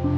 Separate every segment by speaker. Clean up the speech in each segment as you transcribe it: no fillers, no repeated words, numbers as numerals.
Speaker 1: Hi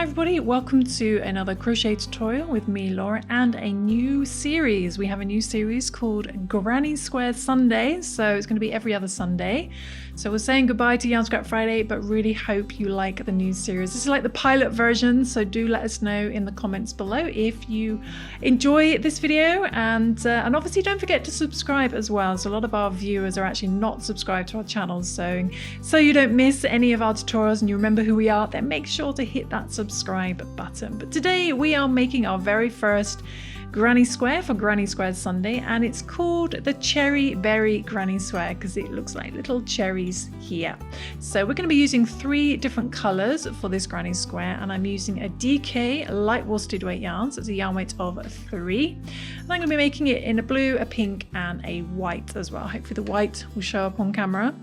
Speaker 1: everybody, welcome to another crochet tutorial with me, Laura, and a new series. We have a new series called Granny Square Sunday, so it's going to be every other Sunday. So we're saying goodbye to Yarn Scrap Friday, but really hope you like the new series. This is like the pilot version, so do let us know in the comments below if you enjoy this video, and obviously don't forget to subscribe as well. So a lot of our viewers are actually not subscribed to our channel, so you don't miss any of our tutorials and you remember who we are, then make sure to hit that subscribe button. But today we are making our very first Granny Square for Granny Square Sunday, and it's called the Cherry Berry Granny Square because it looks like little cherries here. So we're going to be using 3 different colors for this Granny Square, and I'm using a DK light worsted weight yarn, so it's a yarn weight of 3, and I'm going to be making it in a blue, a pink and a white as well. Hopefully the white will show up on camera.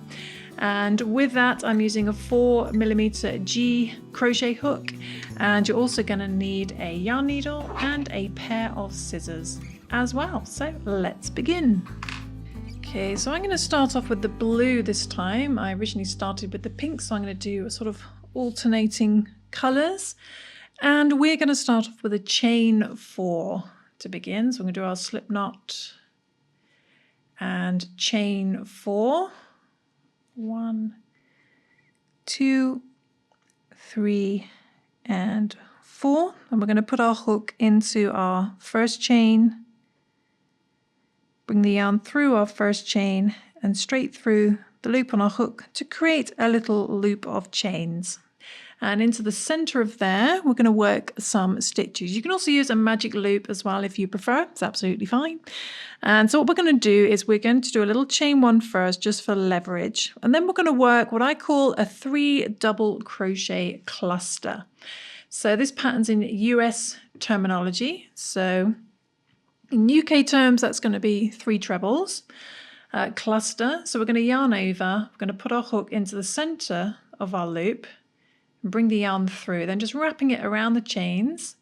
Speaker 1: And with that, I'm using a 4mm G crochet hook, and you're also going to need a yarn needle and a pair of scissors as well. So let's begin. Okay, so I'm going to start off with the blue this time. I originally started with the pink, so I'm going to do a sort of alternating colors, and we're going to start off with a chain 4 to begin. So we're going to do our slip knot and chain 4. 1, 2, 3 and 4, and we're going to put our hook into our first chain, bring the yarn through our first chain and straight through the loop on our hook to create a little loop of chains. And into the center of there, we're going to work some stitches. You can also use a magic loop as well if you prefer. It's absolutely fine. And so what we're going to do is we're going to do a little chain 1 first, just for leverage. And then we're going to work what I call a 3 double crochet cluster. So this pattern's in US terminology. So in UK terms, that's going to be 3 trebles. Cluster. So we're going to yarn over. We're going to put our hook into the center of our loop. Bring the yarn through, then just wrapping it around the chains.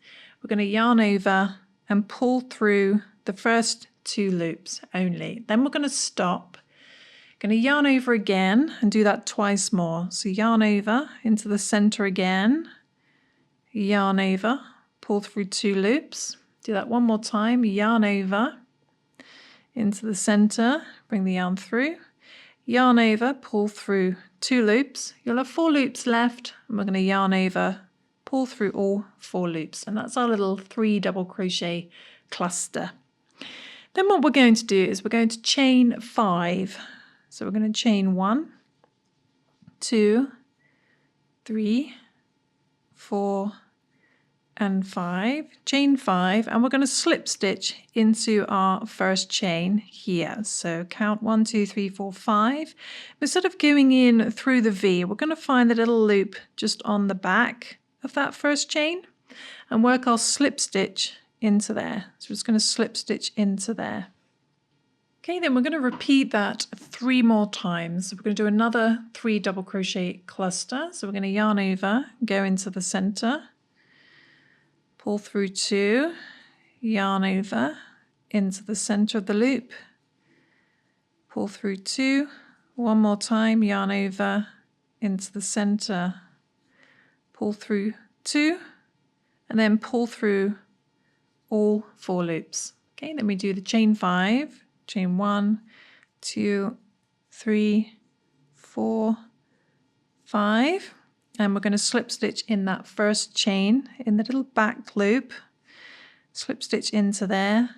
Speaker 1: We're going to yarn over and pull through the first 2 loops only. Then we're going to stop. Going to yarn over again and do that twice more. So yarn over into the center again, yarn over, pull through 2 loops. Do that one more time, yarn over into the center, bring the yarn through, yarn over, pull through 2 loops. You'll have 4 loops left, and we're going to yarn over, pull through all 4 loops, and that's our little 3 double crochet cluster. Then what we're going to do is we're going to chain 5. So we're going to chain 1, 2, 3, 4 and 5, chain 5, and we're going to slip stitch into our first chain here. So count 1, 2, 3, 4, 5. Instead of going in through the V, we're going to find the little loop just on the back of that first chain and work our slip stitch into there. So we're just going to slip stitch into there. Okay, then we're going to repeat that 3 more times. So we're going to do another 3 double crochet cluster. So we're going to yarn over, go into the center, pull through 2, yarn over into the center of the loop, pull through 2, one more time, yarn over into the center, pull through 2, and then pull through all 4 loops. Okay, then we do the chain 5, chain 1, 2, 3, 4, 5. And we're going to slip stitch in that first chain in the little back loop, slip stitch into there,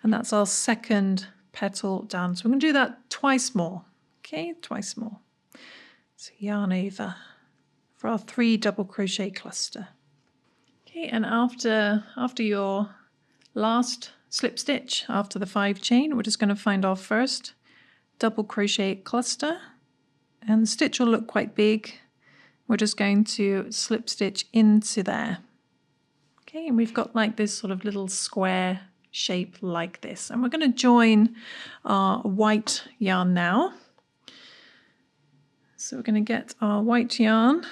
Speaker 1: and that's our second petal down. So we're going to do that twice more. Okay, twice more. So yarn over for our 3 double crochet cluster. Okay, and after your last slip stitch, after the 5 chain, we're just going to find our first double crochet cluster, and the stitch will look quite big. We're just going to slip stitch into there. Okay, and we've got like this sort of little square shape like this. And we're going to join our white yarn now. So we're going to get our white yarn.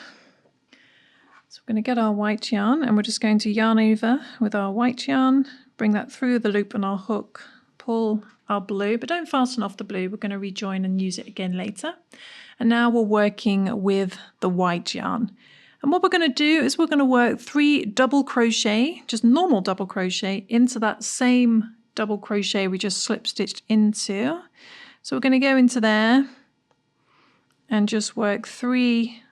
Speaker 1: So we're going to get our white yarn and we're just going to yarn over with our white yarn, bring that through the loop on our hook, pull our blue, but don't fasten off the blue. We're going to rejoin and use it again later. And now we're working with the white yarn. And what we're going to do is we're going to work 3 double crochet, just normal double crochet, into that same double crochet we just slip stitched into. So we're going to go into there and just work 3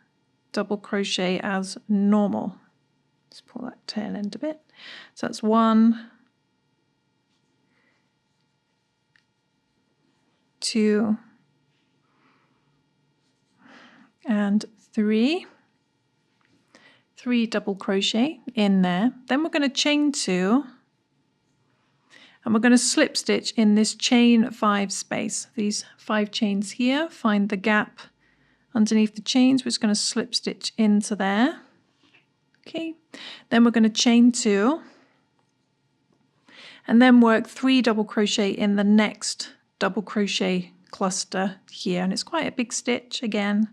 Speaker 1: double crochet as normal. Let's pull that tail end a bit. So that's 1, 2, and 3. 3 double crochet in there. Then we're going to chain 2, and we're going to slip stitch in this chain 5 space. These 5 chains here, find the gap underneath the chains. We're just going to slip stitch into there. Okay, then we're going to chain 2, and then work 3 double crochet in the next double crochet cluster here, and it's quite a big stitch again,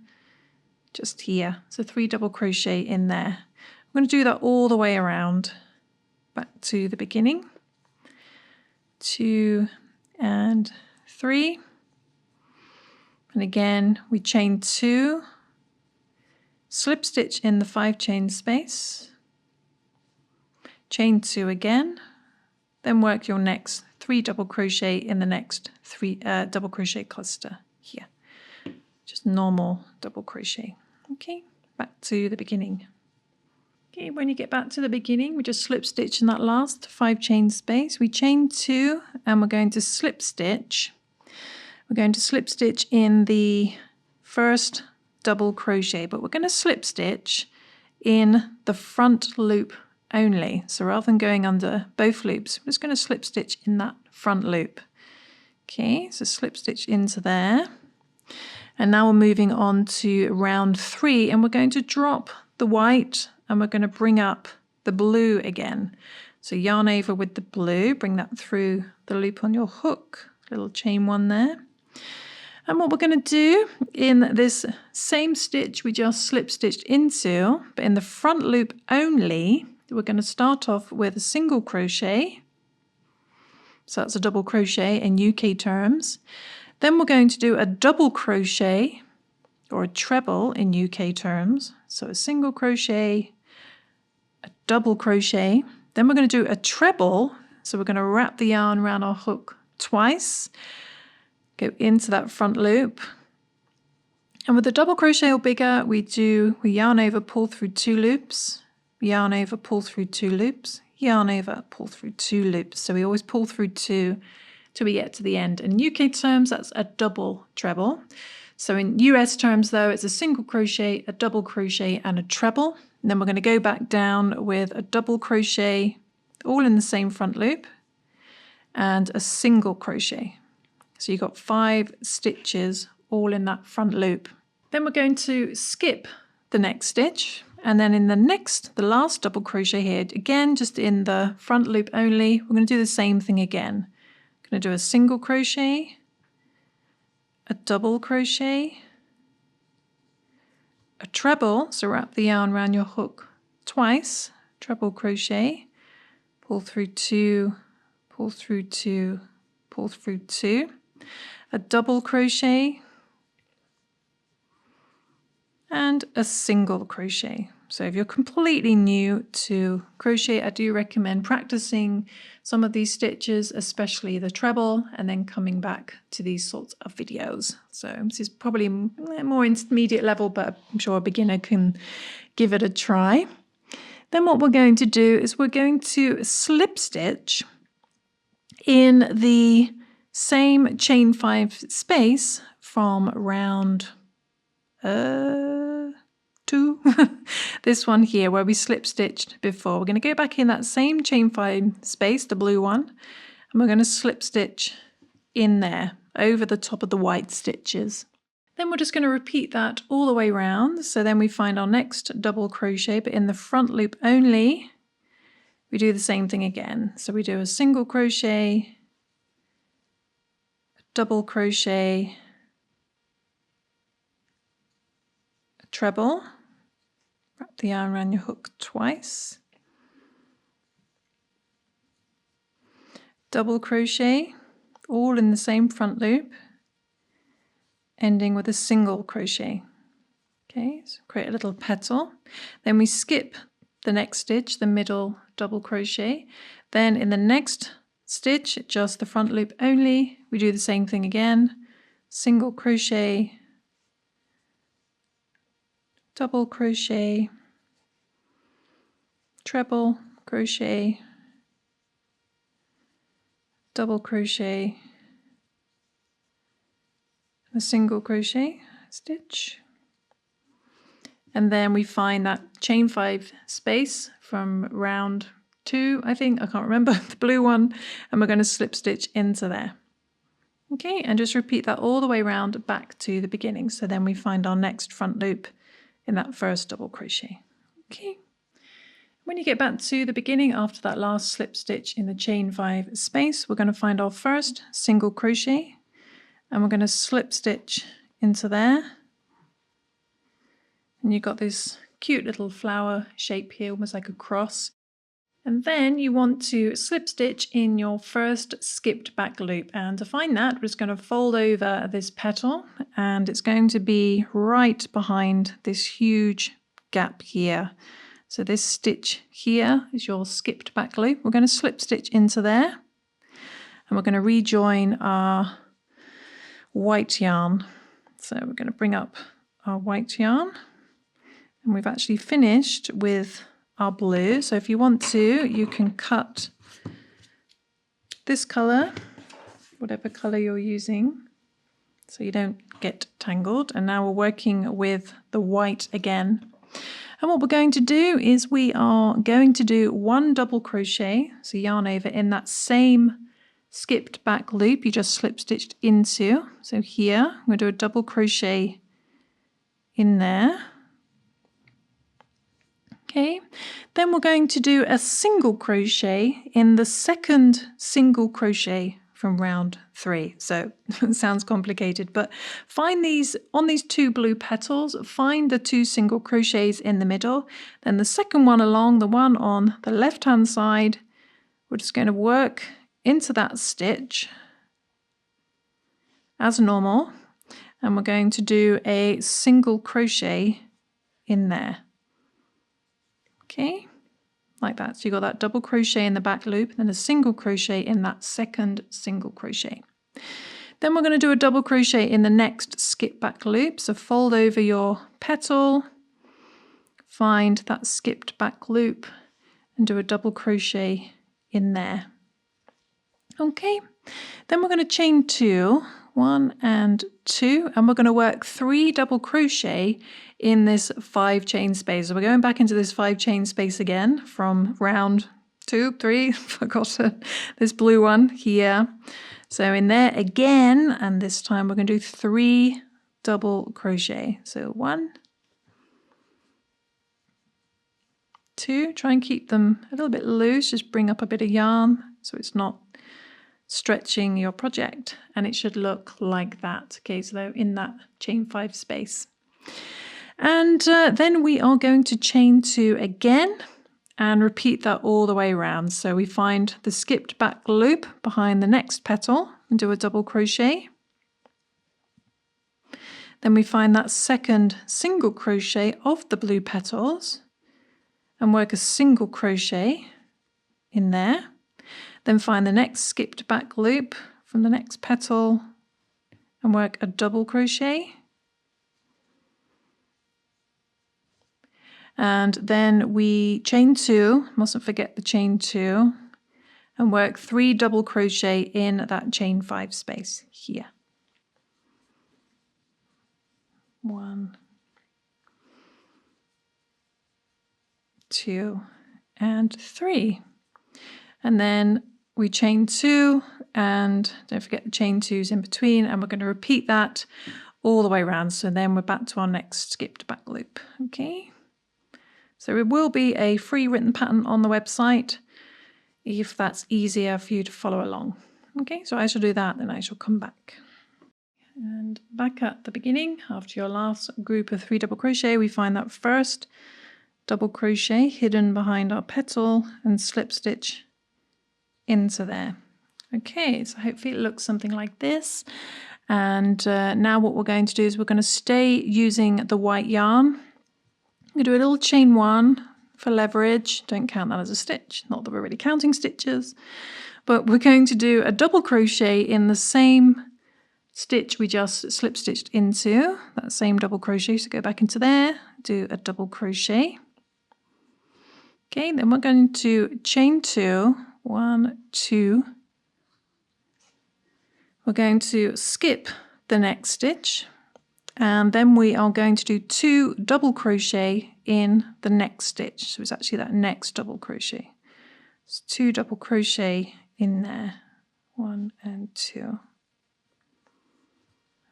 Speaker 1: just here. So 3 double crochet in there. I'm going to do that all the way around, back to the beginning. 2 and 3, and again we chain 2, slip stitch in the 5 chain space, chain 2 again, then work your next 3 double crochet in the next 3 double crochet cluster here, just normal double crochet. Okay, back to the beginning. Okay, when you get back to the beginning, we just slip stitch in that last 5 chain space. We chain 2, and we're going to slip stitch. We're going to slip stitch in the first double crochet, but we're going to slip stitch in the front loop only. So rather than going under both loops, we're just going to slip stitch in that front loop. Okay, so slip stitch into there. And now we're moving on to round 3, and we're going to drop the white and we're going to bring up the blue again. So yarn over with the blue, bring that through the loop on your hook, little chain 1 there. And what we're going to do in this same stitch we just slip stitched into, but in the front loop only, we're going to start off with a single crochet. So that's a double crochet in UK terms. Then we're going to do a double crochet, or a treble in UK terms. So a single crochet, a double crochet. Then we're going to do a treble. So we're going to wrap the yarn around our hook twice, go into that front loop. And with a double crochet or bigger, we yarn over, pull through 2 loops, yarn over, pull through 2 loops, yarn over, pull through 2 loops. So we always pull through 2 till we get to the end. In UK terms, that's a double treble. So in US terms, though, it's a single crochet, a double crochet, and a treble. And then we're going to go back down with a double crochet, all in the same front loop, and a single crochet. So you've got 5 stitches all in that front loop. Then we're going to skip the next stitch, and then in the last double crochet here, again just in the front loop only, we're going to do the same thing again. Going to do a single crochet, a double crochet, a treble, so wrap the yarn around your hook twice, treble crochet, pull through 2, pull through 2, pull through 2, a double crochet, and a single crochet. So if you're completely new to crochet, I do recommend practicing some of these stitches, especially the treble, and then coming back to these sorts of videos. So this is probably more intermediate level, but I'm sure a beginner can give it a try. Then what we're going to do is we're going to slip stitch in the same chain 5 space from round 2, this one here where we slip stitched before. We're going to go back in that same chain 5 space, the blue one, and we're going to slip stitch in there over the top of the white stitches. Then we're just going to repeat that all the way around. So then we find our next double crochet, but in the front loop only, we do the same thing again. So we do a single crochet, a double crochet, a treble, wrap the yarn around your hook twice, double crochet, all in the same front loop, ending with a single crochet. Okay, so create a little petal. Then we skip the next stitch, the middle double crochet. Then in the next stitch, just the front loop only, we do the same thing again, single crochet, double crochet, treble crochet, double crochet, a single crochet stitch, and then we find that chain 5 space from round 2, I think, I can't remember, the blue one, and we're going to slip stitch into there. Okay, and just repeat that all the way around back to the beginning. So then we find our next front loop in that first double crochet. Okay. When you get back to the beginning after that last slip stitch in the chain 5 space, we're going to find our first single crochet, and we're going to slip stitch into there. And you've got this cute little flower shape here, almost like a cross. And then you want to slip stitch in your first skipped back loop. And to find that, we're just going to fold over this petal, and it's going to be right behind this huge gap here. So this stitch here is your skipped back loop. We're going to slip stitch into there, and we're going to rejoin our white yarn. So we're going to bring up our white yarn, and we've actually finished with our blue. So if you want to, you can cut this color, whatever color you're using, so you don't get tangled. And now we're working with the white again. And what we're going to do is we are going to do 1 double crochet, so yarn over in that same skipped back loop you just slip stitched into. So here I'm going to do a double crochet in there. Okay, then we're going to do a single crochet in the second single crochet from round 3. So it sounds complicated, but find these on these 2 blue petals, find the 2 single crochets in the middle, then the second one along, the one on the left hand side, we're just going to work into that stitch as normal, and we're going to do a single crochet in there. Okay, like that. So you got that double crochet in the back loop, then a single crochet in that second single crochet. Then we're going to do a double crochet in the next skip back loop. So fold over your petal, find that skipped back loop, and do a double crochet in there. Okay, then we're going to chain 2, 1 and 2, and we're going to work 3 double crochet in this 5 chain space. So we're going back into this 5 chain space again from round 2, 3, forgotten, this blue one here. So in there again, and this time we're going to do 3 double crochet. So 1, 2, try and keep them a little bit loose, just bring up a bit of yarn so it's not stretching your project, and it should look like that. Okay, so they're in that chain 5 space. And then we are going to chain 2 again and repeat that all the way around. So we find the skipped back loop behind the next petal and do a double crochet. Then we find that second single crochet of the blue petals and work a single crochet in there. Then find the next skipped back loop from the next petal and work a double crochet. And then we chain 2, mustn't forget the chain 2, and work 3 double crochet in that chain 5 space here. 1, 2, and 3. And then we chain 2, and don't forget the chain 2s in between, and we're going to repeat that all the way around. So then we're back to our next skipped back loop. Okay. So it will be a free written pattern on the website if that's easier for you to follow along. Okay, so I shall do that, then I shall come back. And back at the beginning, after your last group of 3 double crochet, we find that first double crochet hidden behind our petal and slip stitch into there. Okay, so hopefully it looks something like this. And now what we're going to do is we're going to stay using the white yarn. I'm going to do a little chain 1 for leverage. Don't count that as a stitch, not that we're really counting stitches. But we're going to do a double crochet in the same stitch we just slip stitched into, that same double crochet. So go back into there, do a double crochet. Okay, then we're going to chain 2, 1, 2. We're going to skip the next stitch, and then we are going to do 2 double crochet in the next stitch. So it's actually that next double crochet. It's 2 double crochet in there, 1 and 2.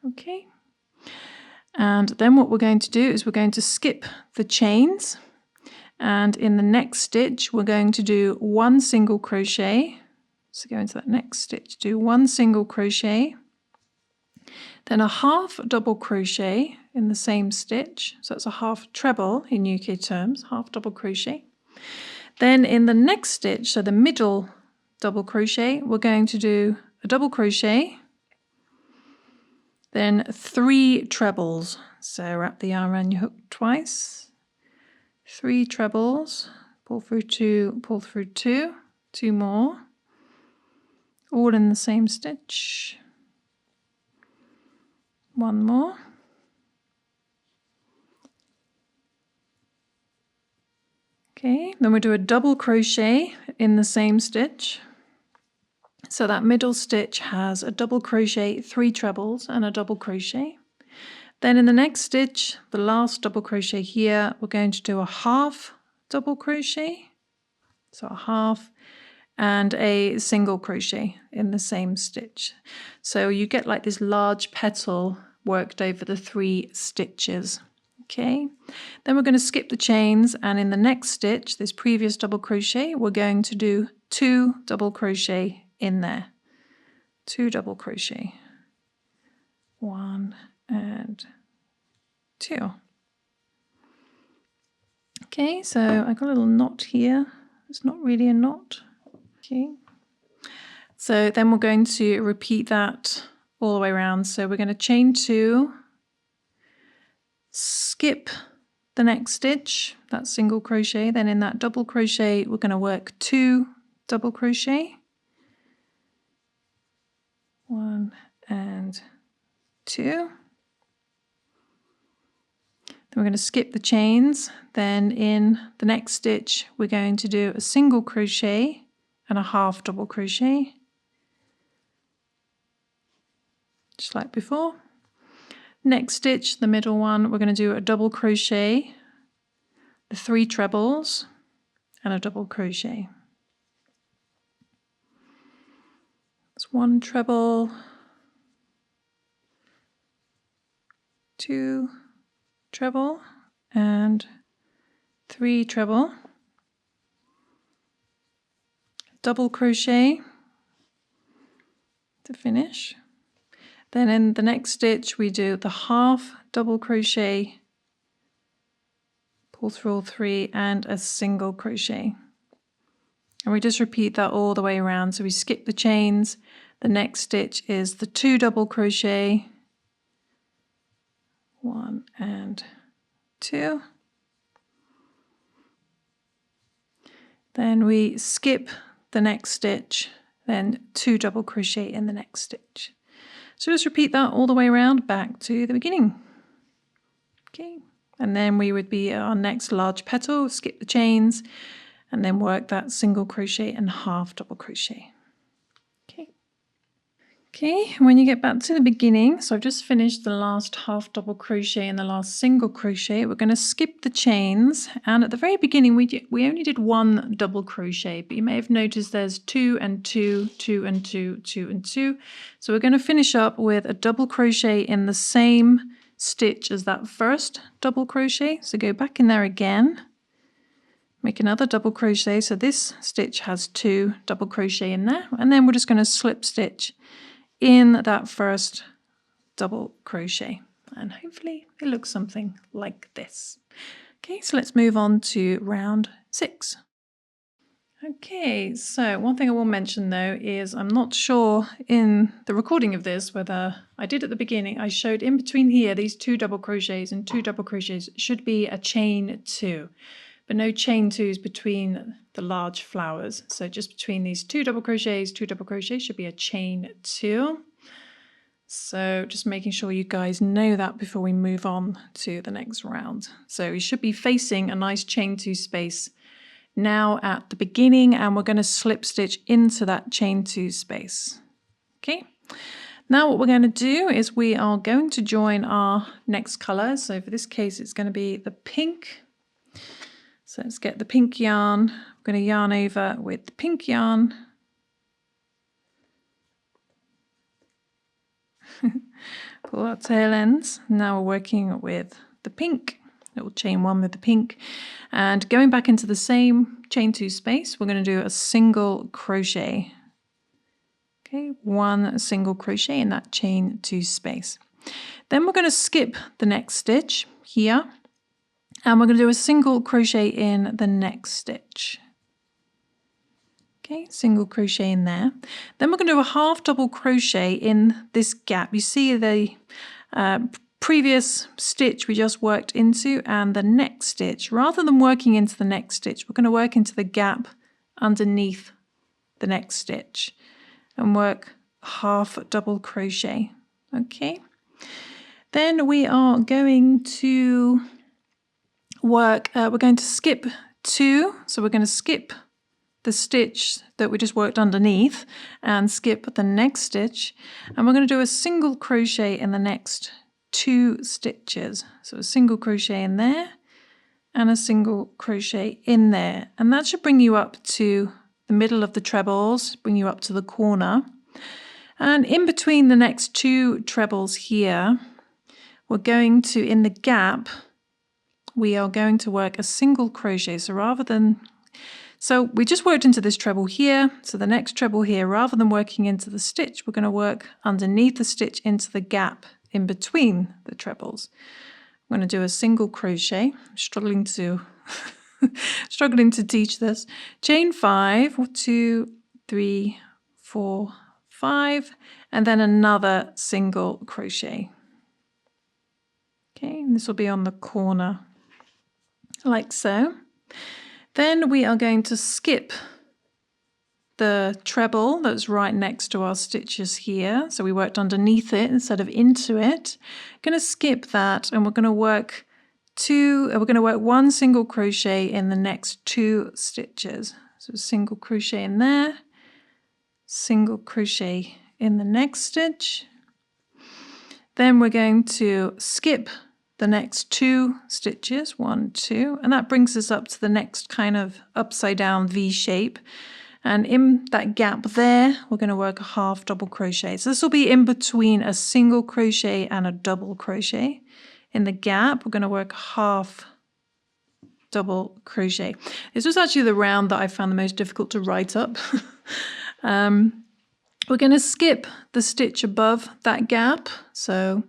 Speaker 1: Okay, and then what we're going to do is we're going to skip the chains, and in the next stitch we're going to do 1 single crochet. So go into that next stitch, do 1 single crochet, then a half double crochet in the same stitch. So that's a half treble in UK terms, half double crochet. Then in the next stitch, so the middle double crochet, we're going to do a double crochet, then 3 trebles. So wrap the yarn around your hook twice, 3 trebles, pull through 2, pull through 2, 2 more, all in the same stitch, 1 more, okay, then we do a double crochet in the same stitch. So that middle stitch has a double crochet, 3 trebles and a double crochet. Then in the next stitch, the last double crochet here, we're going to do a half double crochet, so a half, and a single crochet in the same stitch. So you get like this large petal worked over the 3 stitches. Okay, then we're going to skip the chains, and in the next stitch, this previous double crochet, we're going to do 2 double crochet in there. 2 double crochet, 1 and 2. Okay, so I got a little knot here. It's not really a knot. Okay, so then we're going to repeat that all the way around. So we're going to chain 2, skip the next stitch, that single crochet, then in that double crochet we're going to work 2 double crochet, 1 and 2. Then we're going to skip the chains, then in the next stitch we're going to do a single crochet and a half double crochet, just like before. Next stitch, the middle one, we're going to do a double crochet, the 3 trebles and a double crochet. That's 1 treble, 2 treble and 3 treble, double crochet to finish. Then in the next stitch we do the half double crochet, pull through all 3 and a single crochet, and we just repeat that all the way around. So we skip the chains, the next stitch is the 2 double crochet, 1 and 2, then we skip the next stitch, then 2 double crochet in the next stitch. So just repeat that all the way around back to the beginning. Okay, and then we would be our next large petal, skip the chains, and then work that single crochet and half double crochet. Okay. Okay, when you get back to the beginning, so I've just finished the last half double crochet and the last single crochet, we're going to skip the chains, and at the very beginning we only did 1 double crochet, but you may have noticed there's 2 and 2, 2 and 2, 2 and 2. So we're going to finish up with a double crochet in the same stitch as that first double crochet. So go back in there again, make another double crochet. So this stitch has 2 double crochet in there, and then we're just going to slip stitch in that first double crochet, and hopefully it looks something like this. Okay, so let's move on to round 6. Okay, so one thing I will mention though is I'm not sure in the recording of this whether I did at the beginning. I showed in between here these 2 double crochets and 2 double crochets should be a chain 2, but no chain 2s between the large flowers. So just between these 2 double crochets should be a chain 2. So just making sure you guys know that before we move on to the next round. So you should be facing a nice chain 2 space now at the beginning, and we're going to slip stitch into that chain 2 space. Okay, now what we're going to do is we are going to join our next color. So for this case it's going to be the pink. So let's get the pink yarn. I'm going to yarn over with the pink yarn. Pull our tail ends. Now we're working with the pink. Little chain 1 with the pink, and going back into the same chain 2 space, we're going to do a single crochet. Okay, 1 single crochet in that chain 2 space. Then we're going to skip the next stitch here, and we're going to do a single crochet in the next stitch. Okay, single crochet in there. Then we're going to do a half double crochet in this gap. You see the previous stitch we just worked into and the next stitch. Rather than working into the next stitch, we're going to work into the gap underneath the next stitch and work half double crochet. Okay, then we are going to work, we're going to skip 2, so we're going to skip the stitch that we just worked underneath and skip the next stitch, and we're going to do a single crochet in the next 2 stitches. So a single crochet in there and a single crochet in there, and that should bring you up to the middle of the trebles, bring you up to the corner. And in between the next 2 trebles here, we're going to, in the gap, we are going to work a single crochet. So we just worked into this treble here, so the next treble here, rather than working into the stitch, we're going to work underneath the stitch into the gap in between the trebles. I'm going to do a single crochet. I'm struggling to teach this. Chain 5, 2, 3, 4, 5, and then another single crochet. Okay, and this will be on the corner like so. Then we are going to skip the treble that's right next to our stitches here. So we worked underneath it instead of into it. Going to skip that, and we're going to work 1 single crochet in the next 2 stitches. So a single crochet in there, single crochet in the next stitch. Then we're going to skip the next 2 stitches, 1, 2, and that brings us up to the next kind of upside down V shape. And in that gap there, we're going to work a half double crochet. So this will be in between a single crochet and a double crochet. In the gap, we're going to work a half double crochet. This was actually the round that I found the most difficult to write up. We're going to skip the stitch above that gap. So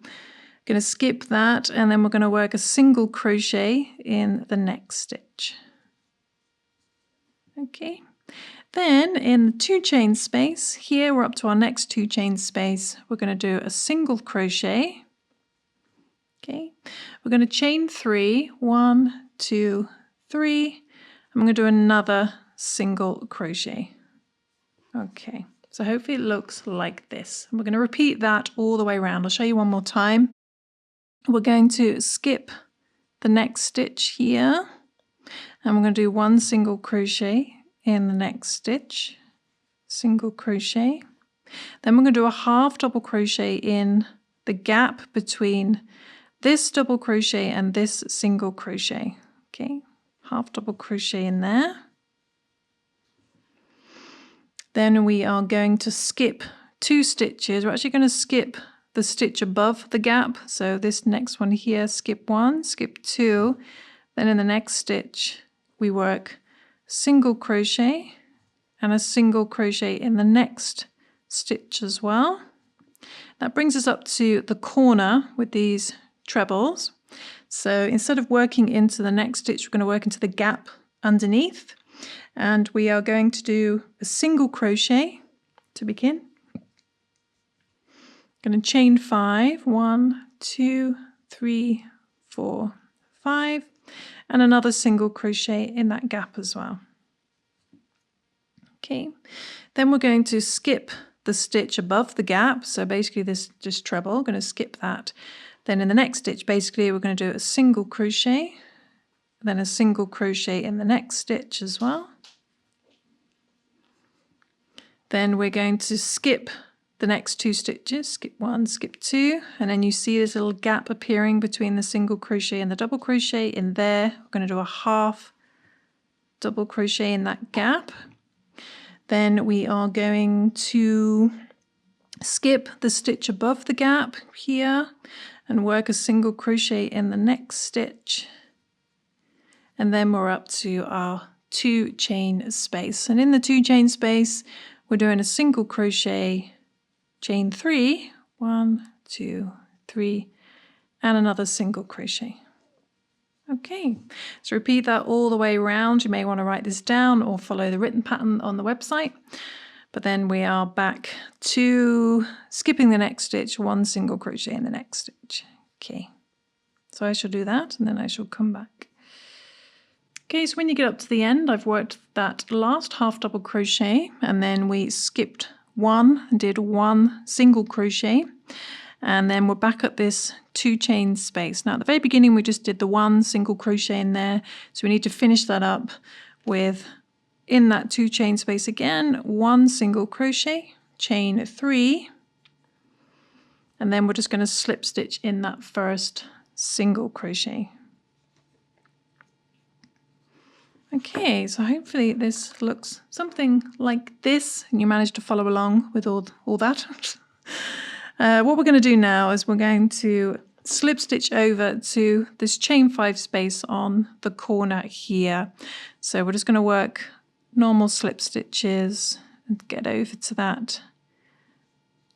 Speaker 1: going to skip that, and then we're going to work a single crochet in the next stitch. Okay. Then in the 2 chain space, here we're up to our next 2 chain space. We're going to do a single crochet. Okay, we're going to chain 3, 1, 2, 3. I'm going to do another single crochet. Okay, so hopefully it looks like this. And we're going to repeat that all the way around. I'll show you one more time. We're going to skip the next stitch here, and we're going to do 1 single crochet in the next stitch, single crochet. Then we're going to do a half double crochet in the gap between this double crochet and this single crochet. Okay, half double crochet in there. Then we are going to skip 2 stitches. We're actually going to skip the stitch above the gap. So this next one here, skip 1, skip 2. Then in the next stitch, we work single crochet and a single crochet in the next stitch as well. That brings us up to the corner with these trebles. So instead of working into the next stitch, we're going to work into the gap underneath. and we are going to do a single crochet to begin. Going to chain 5, 1, 2, 3, 4, 5, and another single crochet in that gap as well. Okay, then we're going to skip the stitch above the gap, so basically this just treble, going to skip that. Then in the next stitch, basically we're going to do a single crochet, then a single crochet in the next stitch as well. Then we're going to skip the next 2 stitches, skip 1, skip 2, and then you see this little gap appearing between the single crochet and the double crochet in there. We're going to do a half double crochet in that gap. Then we are going to skip the stitch above the gap here and work a single crochet in the next stitch. And then we're up to our 2 chain space. And in the 2 chain space, we're doing a single crochet, chain 3, 1, 2, 3, and another single crochet. Okay, so repeat that all the way around. You may want to write this down or follow the written pattern on the website. But then we are back to skipping the next stitch, 1 single crochet in the next stitch. Okay, so I shall do that and then I shall come back. Okay, so when you get up to the end, I've worked that last half double crochet and then we skipped 1 and did 1 single crochet, and then we're back at this 2 chain space. Now at the very beginning we just did the 1 single crochet in there, so we need to finish that up with, in that 2 chain space again, 1 single crochet, chain 3, and then we're just going to slip stitch in that first single crochet. Okay, so hopefully this looks something like this and you managed to follow along with all that. What we're going to do now is we're going to slip stitch over to this chain 5 space on the corner here. So we're just going to work normal slip stitches and get over to that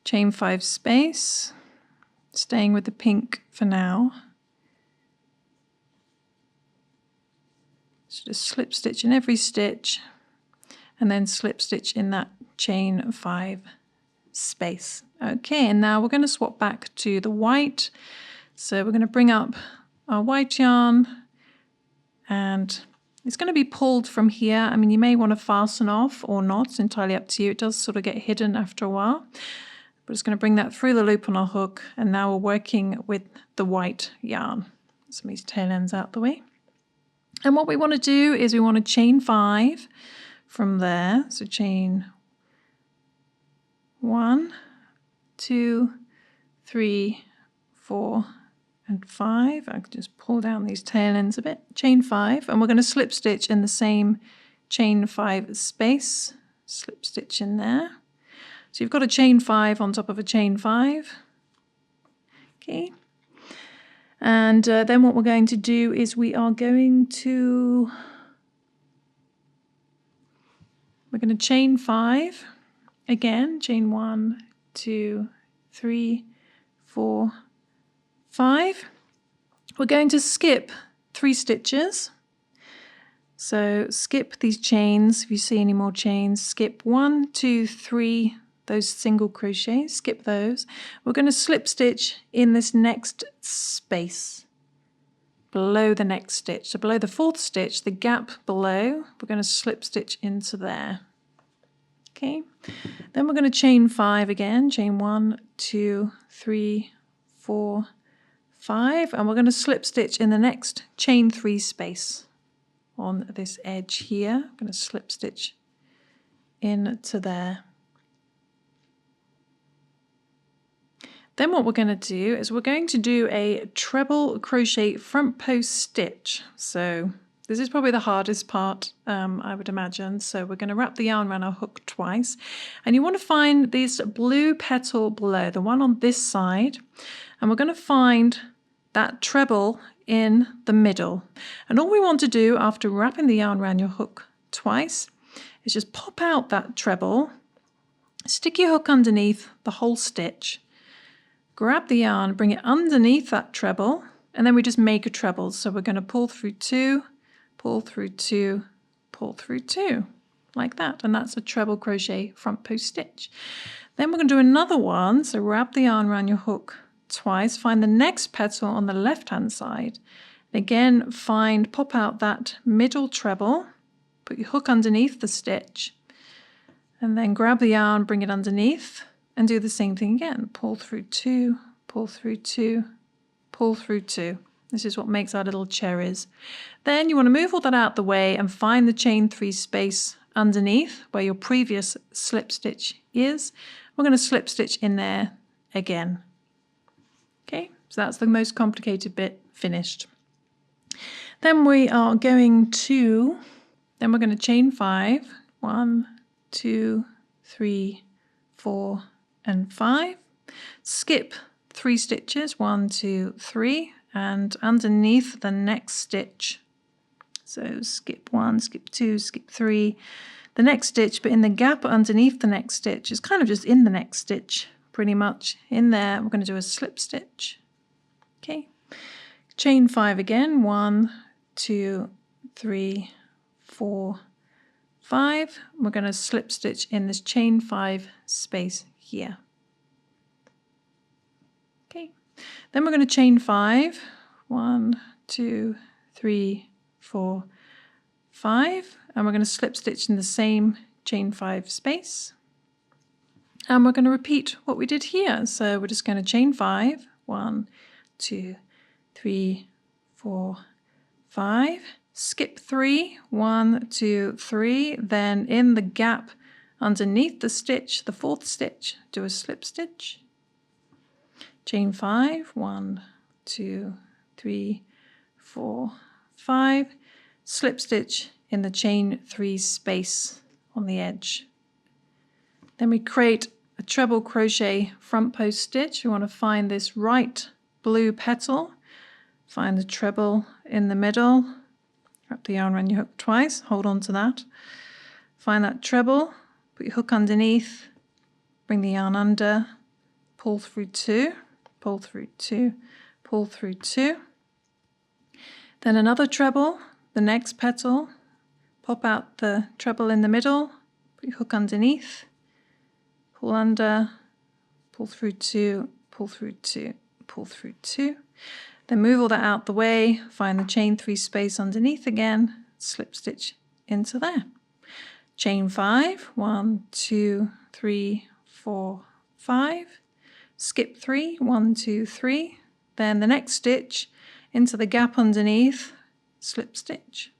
Speaker 1: chain 5 space, staying with the pink for now. So just slip stitch in every stitch and then slip stitch in that chain 5 space. Okay, and now we're going to swap back to the white. So we're going to bring up our white yarn and it's going to be pulled from here. I mean, you may want to fasten off or not, it's entirely up to you. It does sort of get hidden after a while. We're just going to bring that through the loop on our hook, and now we're working with the white yarn. Some of these tail ends out the way. And what we want to do is we want to chain 5 from there. So chain 1, 2, 3, 4, and 5. I can just pull down these tail ends a bit. Chain 5, and we're going to slip stitch in the same chain 5 space. Slip stitch in there. So you've got a chain 5 on top of a chain 5. Okay. And then what we're going to do is we're going to chain 5 again, chain 1, 2, 3, 4, 5. We're going to skip 3 stitches. So skip these chains. If you see any more chains, skip 1, 2, 3. Those single crochets, skip those. We're going to slip stitch in this next space below the next stitch. So below the 4th stitch, the gap below, we're going to slip stitch into there. Okay, then we're going to chain 5 again, chain 1, 2, 3, 4, 5, and we're going to slip stitch in the next chain 3 space on this edge here. I'm going to slip stitch into there. Then what we're going to do is we're going to do a treble crochet front post stitch. So this is probably the hardest part, I would imagine. So we're going to wrap the yarn around our hook twice. And you want to find this blue petal below, the one on this side. And we're going to find that treble in the middle. And all we want to do after wrapping the yarn around your hook twice is just pop out that treble, stick your hook underneath the whole stitch, grab the yarn, bring it underneath that treble, and then we just make a treble. So we're going to pull through 2, pull through 2, pull through 2 like that, and that's a treble crochet front post stitch. Then we're going to do another one, so wrap the yarn around your hook twice, find the next petal on the left hand side, and again pop out that middle treble, put your hook underneath the stitch, and then grab the yarn, bring it underneath, and do the same thing again. Pull through 2, pull through 2, pull through 2. This is what makes our little cherries. Then you want to move all that out the way and find the chain 3 space underneath where your previous slip stitch is. We're going to slip stitch in there again. Okay, so that's the most complicated bit finished. Then we're going to chain 5. 1, 2, 3, 4, and 5. Skip 3 stitches, 1, 2, 3, and underneath the next stitch. So skip 1, skip 2, skip 3, the next stitch, but in the gap underneath the next stitch is kind of just in the next stitch, pretty much. In there, we're going to do a slip stitch. Okay, chain 5 again, 1, 2, 3, 4, 5. We're going to slip stitch in this chain 5 space here. Okay, then we're going to chain 5, 1, 2, 3, 4, 5, and we're going to slip stitch in the same chain 5 space. And we're going to repeat what we did here. So we're just going to chain 5, 1, 2, 3, 4, 5, skip 3, 1, 2, 3, then in the gap underneath the stitch, the 4th stitch, do a slip stitch, chain 5, 1, 2, 3, 4, 5, slip stitch in the chain 3 space on the edge. Then we create a treble crochet front post stitch. We want to find this right blue petal, find the treble in the middle, wrap the yarn around your hook twice, hold on to that, find that treble, put your hook underneath, bring the yarn under, pull through 2, pull through 2, pull through 2, then another treble, the next petal, pop out the treble in the middle, put your hook underneath, pull under, pull through 2, pull through 2, pull through 2, then move all that out the way, find the chain 3 space underneath again, slip stitch into there. Chain 5, 1, 2, 3, 4, 5, skip 3, 1, 2, 3, then the next stitch into the gap underneath, slip stitch,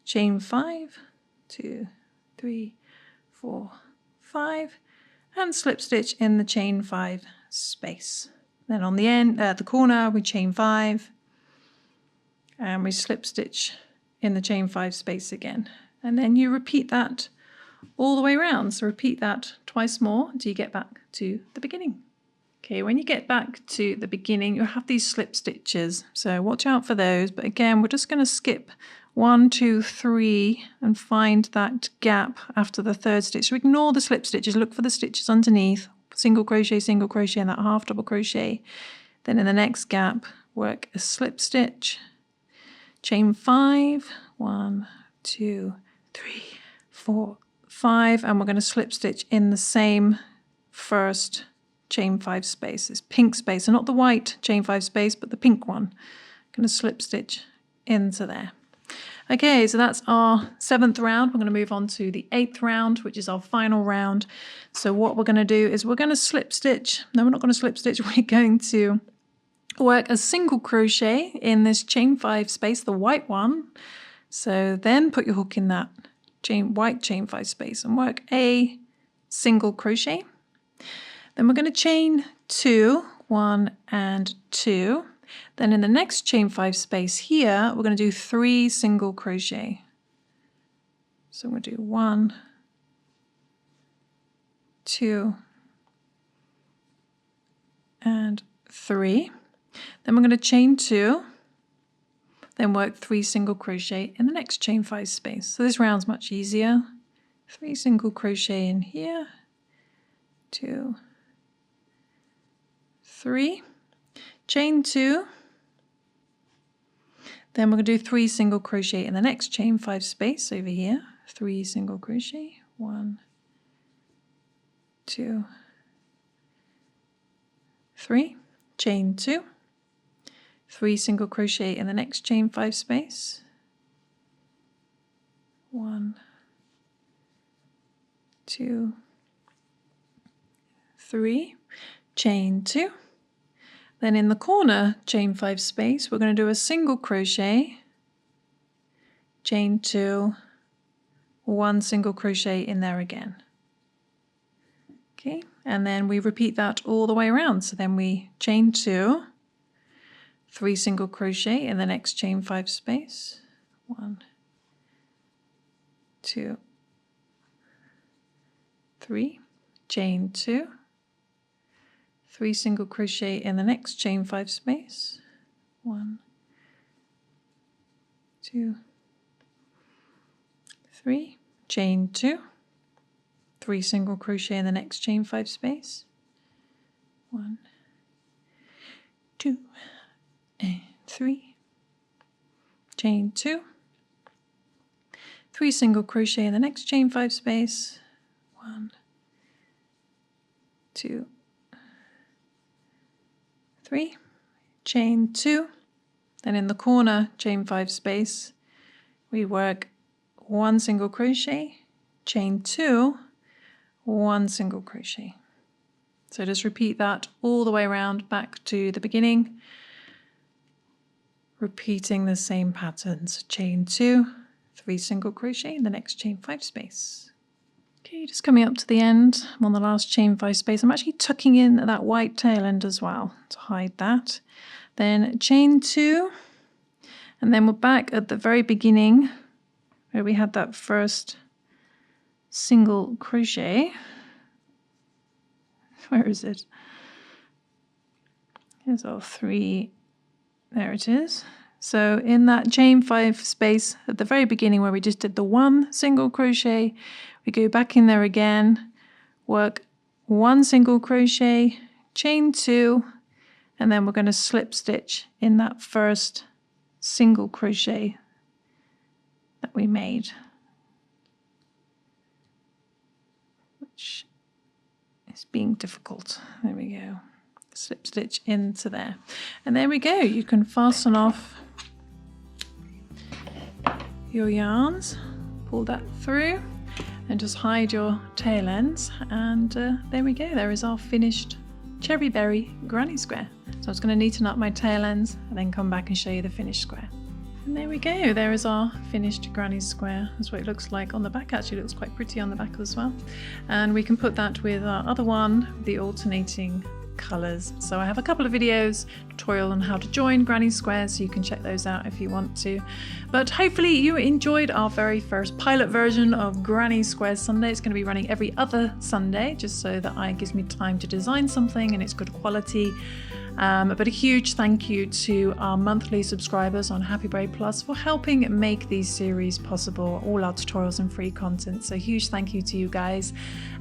Speaker 1: chain 5, 2, 3, 4, 5, and slip stitch in the chain 5 space. Then on the end, at the corner, we chain 5 and we slip stitch in the chain 5 space again. And then you repeat that all the way around. So repeat that twice more until you get back to the beginning. Okay, when you get back to the beginning, you'll have these slip stitches. So watch out for those. But again, we're just going to skip 1, 2, 3 and find that gap after the 3rd stitch. So ignore the slip stitches, look for the stitches underneath. Single crochet, and that half double crochet. Then in the next gap, work a slip stitch, chain 5, 1, 2, 3, 4, 5, and we're going to slip stitch in the same first chain 5 space, this pink space, so not the white chain 5 space, but the pink one. Going to slip stitch into there. Okay, so that's our 7th round. We're going to move on to the 8th round, which is our final round. So what we're going to do is we're going to slip stitch. No, we're not going to slip stitch. We're going to work a single crochet in this chain 5 space, the white one. So then put your hook in that white chain 5 space and work a single crochet. Then we're going to chain 2, 1 and 2. Then in the next chain 5 space here, we're going to do 3 single crochet. So I'm going to do 1, 2, and 3. Then we're going to chain 2, then work 3 single crochet in the next chain 5 space. So this round's much easier. 3 single crochet in here, 2, 3. Chain 2, then we're going to do 3 single crochet in the next chain 5 space over here, 3 single crochet, 1, 2, 3, chain 2, 3 single crochet in the next chain 5 space, 1, 2, 3, chain 2. Then in the corner chain 5 space, we're going to do a single crochet, chain 2, 1 single crochet in there again. Okay, and then we repeat that all the way around. So then we chain 2, 3 single crochet in the next chain 5 space, 1, 2, 3, chain 2, 3 single crochet in the next chain 5 space, 1, 2, 3, chain 2, 3 single crochet in the next chain 5 space, 1, 2, and 3, chain 2, 3 single crochet in the next chain 5 space, 1, 2, 3, chain 2, then in the corner chain 5 space we work 1 single crochet, chain 2, 1 single crochet. So just repeat that all the way around back to the beginning, repeating the same patterns, chain 2, 3 single crochet in the next chain 5 space. Okay, just coming up to the end, I'm on the last chain 5 space. I'm actually tucking in that white tail end as well to hide that. Then chain 2, and then we're back at the very beginning where we had that first single crochet. Where is it? Here's our 3, there it is. So in that chain 5 space at the very beginning where we just did the 1 single crochet, we go back in there again, work 1 single crochet, chain 2, and then we're going to slip stitch in that first single crochet that we made, which is being difficult. There we go. Slip stitch into there. And there we go. You can fasten off your yarns, pull that through, and just hide your tail ends. And there we go. There is our finished cherry berry granny square. So I'm just going to neaten up my tail ends and then come back and show you the finished square. And there we go. There is our finished granny square. That's what it looks like on the back. Actually, it looks quite pretty on the back as well. And we can put that with our other one, the alternating colours. So I have a couple of videos, tutorial on how to join granny squares, so you can check those out if you want to. But hopefully you enjoyed our very first pilot version of Granny Squares Sunday. It's going to be running every other Sunday, just so that it gives me time to design something and it's good quality. But a huge thank you to our monthly subscribers on Happy Braid Plus for helping make these series possible, all our tutorials and free content. So huge thank you to you guys.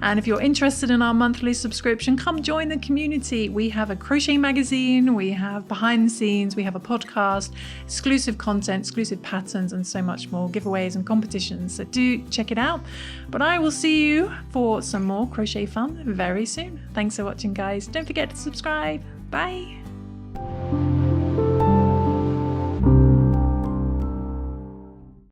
Speaker 1: And if you're interested in our monthly subscription, come join the community. We have a crochet magazine, we have behind the scenes, we have a podcast, exclusive content, exclusive patterns, and so much more, giveaways and competitions. So do check it out. But I will see you for some more crochet fun very soon. Thanks for watching, guys. Don't forget to subscribe. Bye.